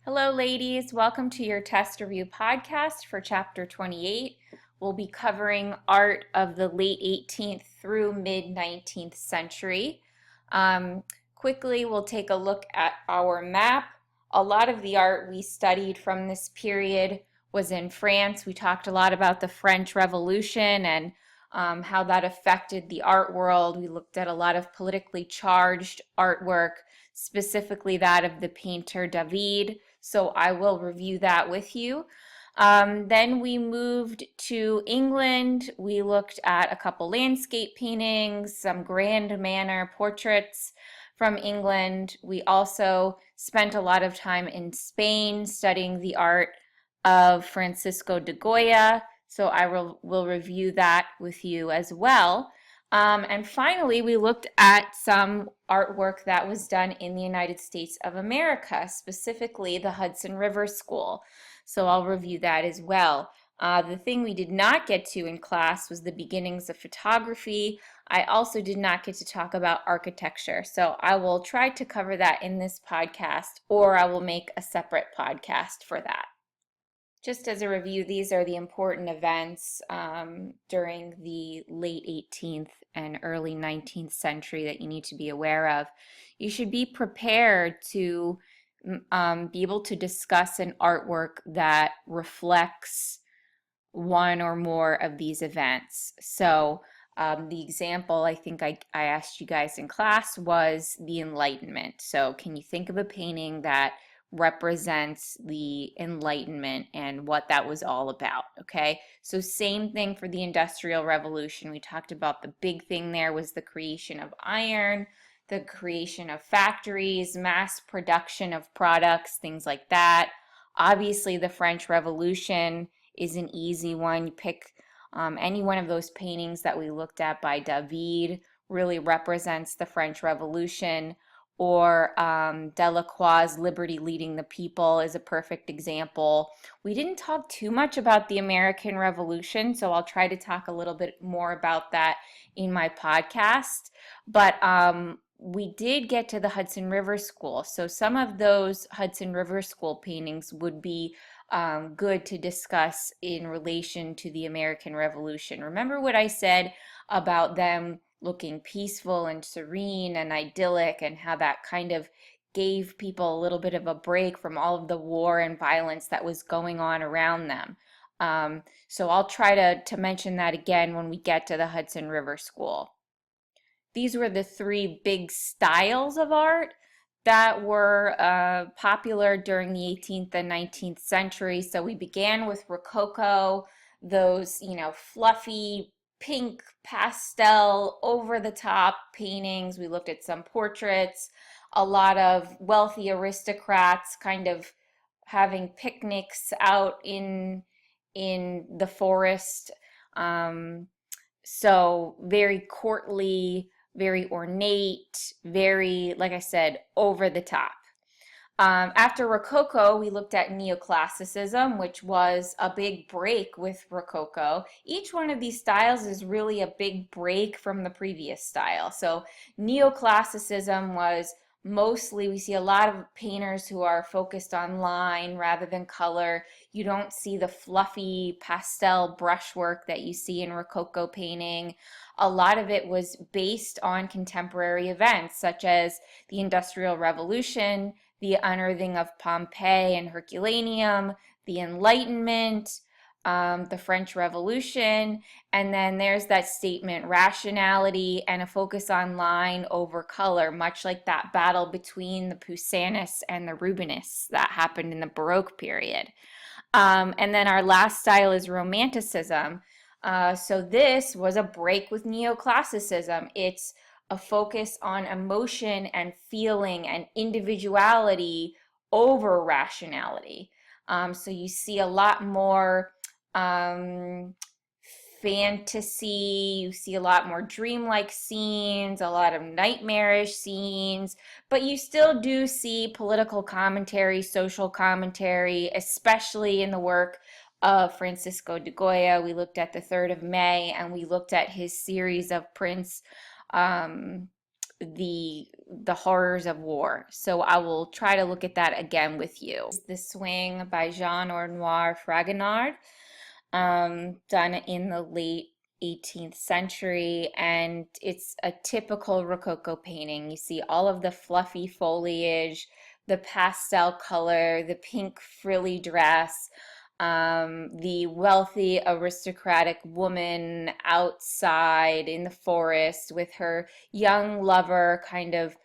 Hello, ladies. Welcome to your test review podcast for chapter 28. We'll be covering art of the late 18th through mid 19th century. Quickly, we'll take a look at our map. A lot of the art we studied from this period was in France. We talked a lot about the French Revolution and how that affected the art world. We looked at a lot of politically charged artwork, specifically that of the painter David. So I will review that with you. Then we moved to England. We looked at a couple landscape paintings, some grand manner portraits from England. We also spent a lot of time in Spain studying the art of Francisco de Goya. So I will review that with you as well. And finally, we looked at some artwork that was done in the United States of America, specifically the Hudson River School. So I'll review that as well. The thing we did not get to in class was the beginnings of photography. I also did not get to talk about architecture. So I will try to cover that in this podcast, or I will make a separate podcast for that. Just as a review, these are the important events during the late 18th and early 19th century that you need to be aware of. You should be prepared to be able to discuss an artwork that reflects one or more of these events. So the example I think I asked you guys in class was the Enlightenment. So can you think of a painting that represents the Enlightenment and what that was all about? Okay, so same thing for the Industrial Revolution. We talked about the big thing there was the creation of iron, the creation of factories, mass production of products, things like that. Obviously, the French Revolution is an easy one. You pick any one of those paintings that we looked at by David, really represents the French Revolution. Or Delacroix's Liberty Leading the People is a perfect example. We didn't talk too much about the American Revolution, so I'll try to talk a little bit more about that in my podcast. But we did get to the Hudson River School. So some of those Hudson River School paintings would be good to discuss in relation to the American Revolution. Remember what I said about them looking peaceful and serene and idyllic, and how that kind of gave people a little bit of a break from all of the war and violence that was going on around them. So I'll try to mention that again when we get to the Hudson River School. These were the three big styles of art that were popular during the 18th and 19th century. So we began with Rococo, those, fluffy pink pastel over the top paintings. We looked at some portraits, a lot of wealthy aristocrats kind of having picnics out in the forest. So very courtly, very ornate, very, like I said, over the top. After Rococo, we looked at Neoclassicism, which was a big break with Rococo. Each one of these styles is really a big break from the previous style. So Neoclassicism was mostly, we see a lot of painters who are focused on line rather than color. You don't see the fluffy pastel brushwork that you see in Rococo painting. A lot of it was based on contemporary events such as the Industrial Revolution, the unearthing of Pompeii and Herculaneum, the Enlightenment, the French Revolution, and then there's that statement, rationality and a focus on line over color, much like that battle between the Poussin-ists and the Rubenists that happened in the Baroque period. And then our last style is Romanticism. So this was a break with Neoclassicism. It's a focus on emotion and feeling and individuality over rationality. So you see a lot more fantasy, you see a lot more dreamlike scenes, a lot of nightmarish scenes, but you still do see political commentary, social commentary, especially in the work of Francisco de Goya. We looked at the 3rd of May, and we looked at his series of prints the horrors of war. So I will try to look at that again with you. The Swing by Jean Renoir Fragonard, done in the late 18th century, and it's a typical Rococo painting. You see all of the fluffy foliage, the pastel color, the pink frilly dress, the wealthy aristocratic woman outside in the forest with her young lover kind of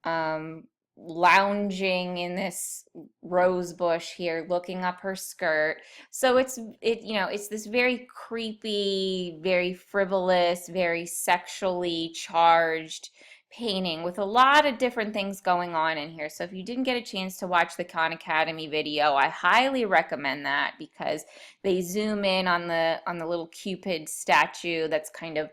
um, lounging in this rose bush here, looking up her skirt. So it's this very creepy, very frivolous, very sexually charged painting with a lot of different things going on in here. So if you didn't get a chance to watch the Khan Academy video, I highly recommend that because they zoom in on the little Cupid statue that's kind of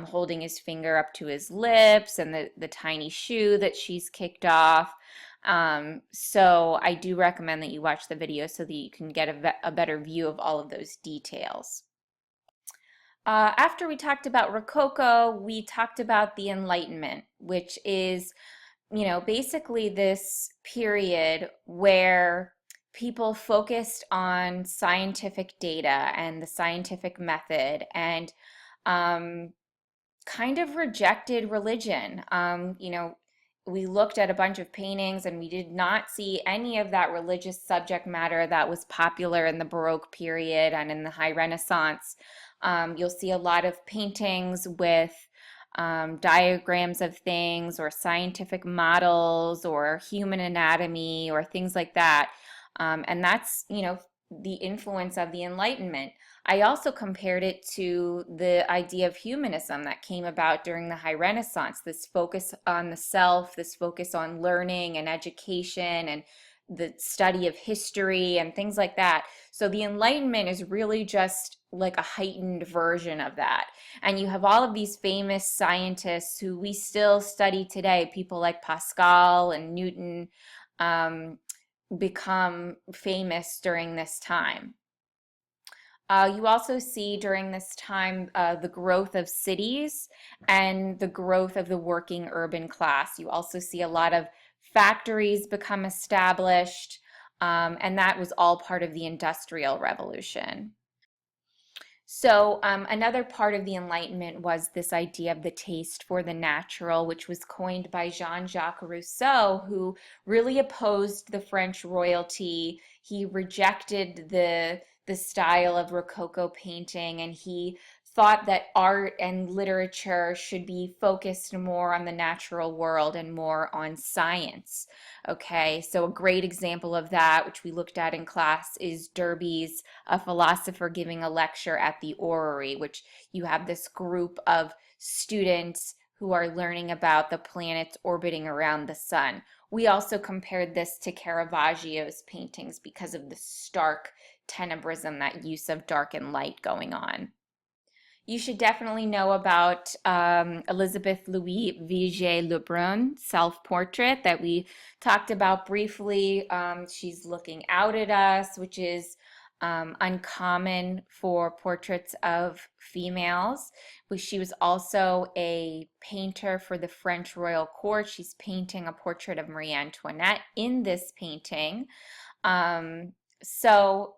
holding his finger up to his lips, and the tiny shoe that she's kicked off. So I do recommend that you watch the video so that you can get a better view of all of those details. After we talked about Rococo, we talked about the Enlightenment, which is, basically this period where people focused on scientific data and the scientific method and kind of rejected religion. We looked at a bunch of paintings and we did not see any of that religious subject matter that was popular in the Baroque period and in the High Renaissance. You'll see a lot of paintings with diagrams of things or scientific models or human anatomy or things like that. And that's, the influence of the Enlightenment. I also compared it to the idea of humanism that came about during the High Renaissance, this focus on the self, this focus on learning and education and the study of history and things like that. So the Enlightenment is really just like a heightened version of that. And you have all of these famous scientists who we still study today, people like Pascal and Newton, become famous during this time. You also see during this time the growth of cities and the growth of the working urban class. You also see a lot of factories become established, and that was all part of the Industrial Revolution. So another part of the Enlightenment was this idea of the taste for the natural, which was coined by Jean-Jacques Rousseau, who really opposed the French royalty. He rejected the style of Rococo painting, and he thought that art and literature should be focused more on the natural world and more on science. Okay, so a great example of that, which we looked at in class, is Derby's A Philosopher Giving a Lecture at the Orrery, which you have this group of students who are learning about the planets orbiting around the sun. We also compared this to Caravaggio's paintings because of the stark tenebrism, that use of dark and light going on. You should definitely know about Elizabeth Louis Vigée-Lebrun self-portrait that we talked about briefly. She's looking out at us, which is uncommon for portraits of females. She was also a painter for the French royal court. She's painting a portrait of Marie Antoinette in this painting. So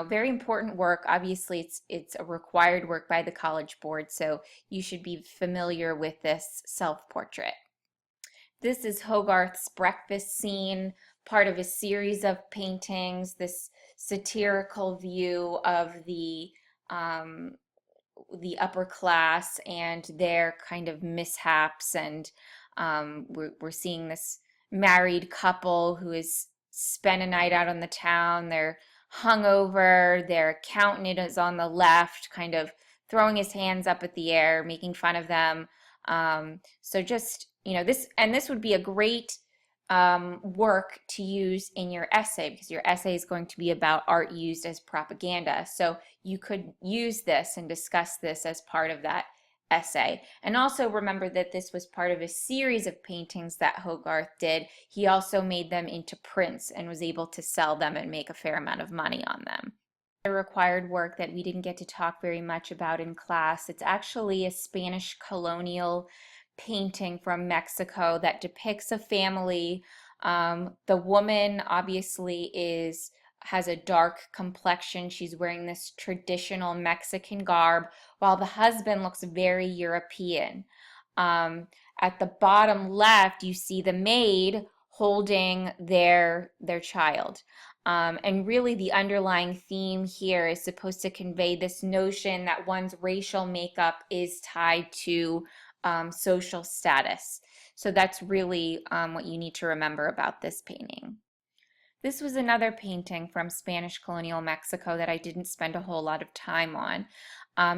very important work. Obviously, it's a required work by the College Board, so you should be familiar with this self-portrait. This is Hogarth's breakfast scene, part of a series of paintings, this satirical view of the upper class and their kind of mishaps, and we're seeing this married couple who is spent a night out on the town. They're hungover, their accountant is on the left, kind of throwing his hands up at the air, making fun of them. So just, this would be a great work to use in your essay, because your essay is going to be about art used as propaganda. So you could use this and discuss this as part of that essay. And also remember that this was part of a series of paintings that Hogarth did. He also made them into prints and was able to sell them and make a fair amount of money on them. The required work that we didn't get to talk very much about in class, it's actually a Spanish colonial painting from Mexico that depicts a family. The woman obviously has a dark complexion. She's wearing this traditional Mexican garb, while the husband looks very European. Um, at the bottom left, you see the maid holding their child. And really, the underlying theme here is supposed to convey this notion that one's racial makeup is tied to social status. So that's really what you need to remember about this painting. This was another painting from Spanish colonial Mexico that I didn't spend a whole lot of time on.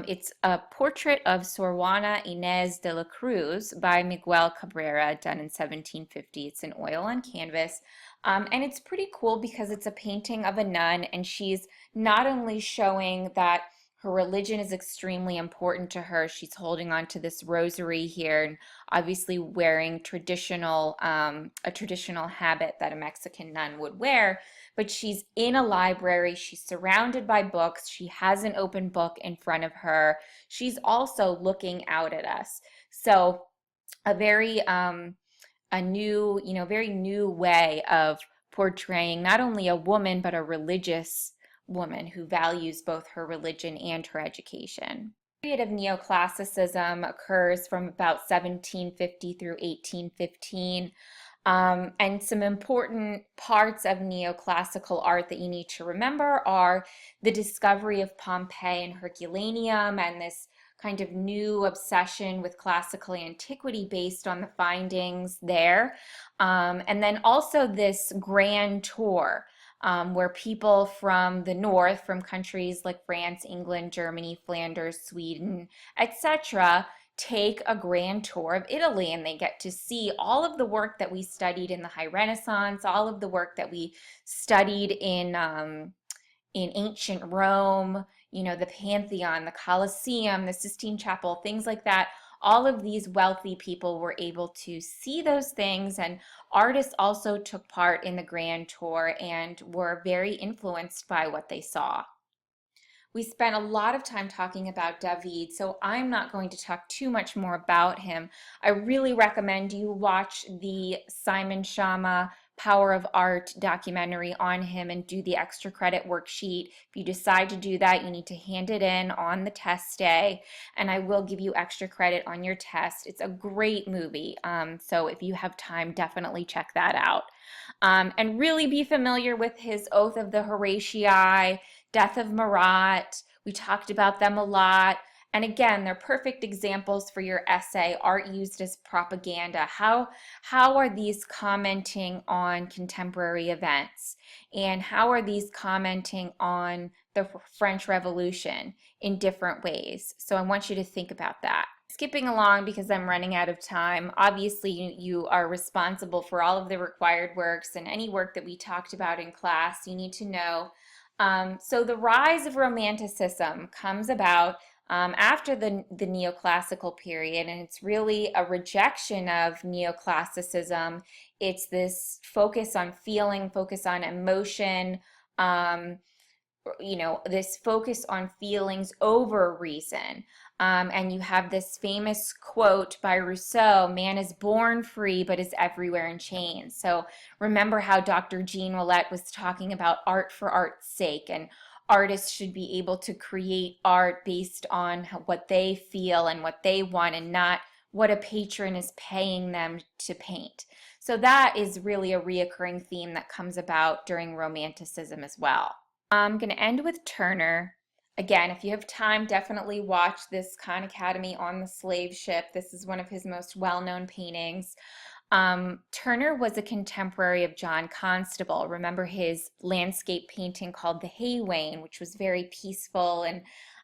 It's a portrait of Sor Juana Inés de la Cruz by Miguel Cabrera, done in 1750. It's in oil on canvas. And it's pretty cool because it's a painting of a nun, and she's not only showing that her religion is extremely important to her. She's holding on to this rosary here, and obviously wearing a traditional habit that a Mexican nun would wear. But she's in a library. She's surrounded by books. She has an open book in front of her. She's also looking out at us. So a very very new way of portraying not only a woman but a religious woman who values both her religion and her education. The period of neoclassicism occurs from about 1750 through 1815. And some important parts of neoclassical art that you need to remember are the discovery of Pompeii and Herculaneum, and this kind of new obsession with classical antiquity based on the findings there. And then also this grand tour where people from the north, from countries like France, England, Germany, Flanders, Sweden, etc., take a grand tour of Italy, and they get to see all of the work that we studied in the High Renaissance, all of the work that we studied in ancient Rome, the Pantheon, the Colosseum, the Sistine Chapel, things like that. All of these wealthy people were able to see those things, and artists also took part in the grand tour and were very influenced by what they saw. We spent a lot of time talking about David, so I'm not going to talk too much more about him. I really recommend you watch the Simon Schama Power of Art documentary on him and do the extra credit worksheet. If you decide to do that, you need to hand it in on the test day, and I will give you extra credit on your test. It's a great movie, so if you have time, definitely check that out. And really be familiar with his Oath of the Horatii, Death of Marat. We talked about them a lot. And again, they're perfect examples for your essay, art used as propaganda. How are these commenting on contemporary events? And how are these commenting on the French Revolution in different ways? So I want you to think about that. Skipping along because I'm running out of time, obviously you are responsible for all of the required works, and any work that we talked about in class you need to know. So the rise of Romanticism comes about after the neoclassical period, and it's really a rejection of neoclassicism. It's this focus on feeling, focus on emotion, this focus on feelings over reason. And you have this famous quote by Rousseau, "Man is born free, but is everywhere in chains." So remember how Dr. Jean Ouellette was talking about art for art's sake, and artists should be able to create art based on what they feel and what they want, and not what a patron is paying them to paint. So that is really a reoccurring theme that comes about during Romanticism as well. I'm going to end with Turner. Again, if you have time, definitely watch this Khan Academy on the Slave Ship. This is one of his most well-known paintings. Turner was a contemporary of John Constable. Remember his landscape painting called The Hay Wain, which was very peaceful and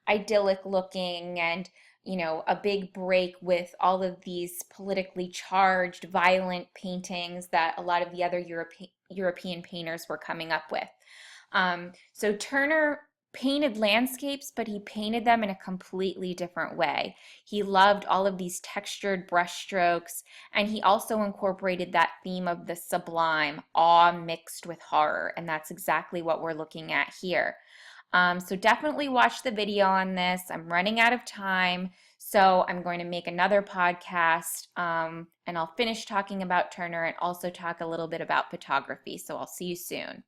idyllic looking, and a big break with all of these politically charged, violent paintings that a lot of the other European painters were coming up with. So Turner painted landscapes, but he painted them in a completely different way. He loved all of these textured brushstrokes, and he also incorporated that theme of the sublime, awe mixed with horror, and that's exactly what we're looking at here. So definitely watch the video on this. I'm running out of time, so I'm going to make another podcast, and I'll finish talking about Turner and also talk a little bit about photography. So I'll see you soon.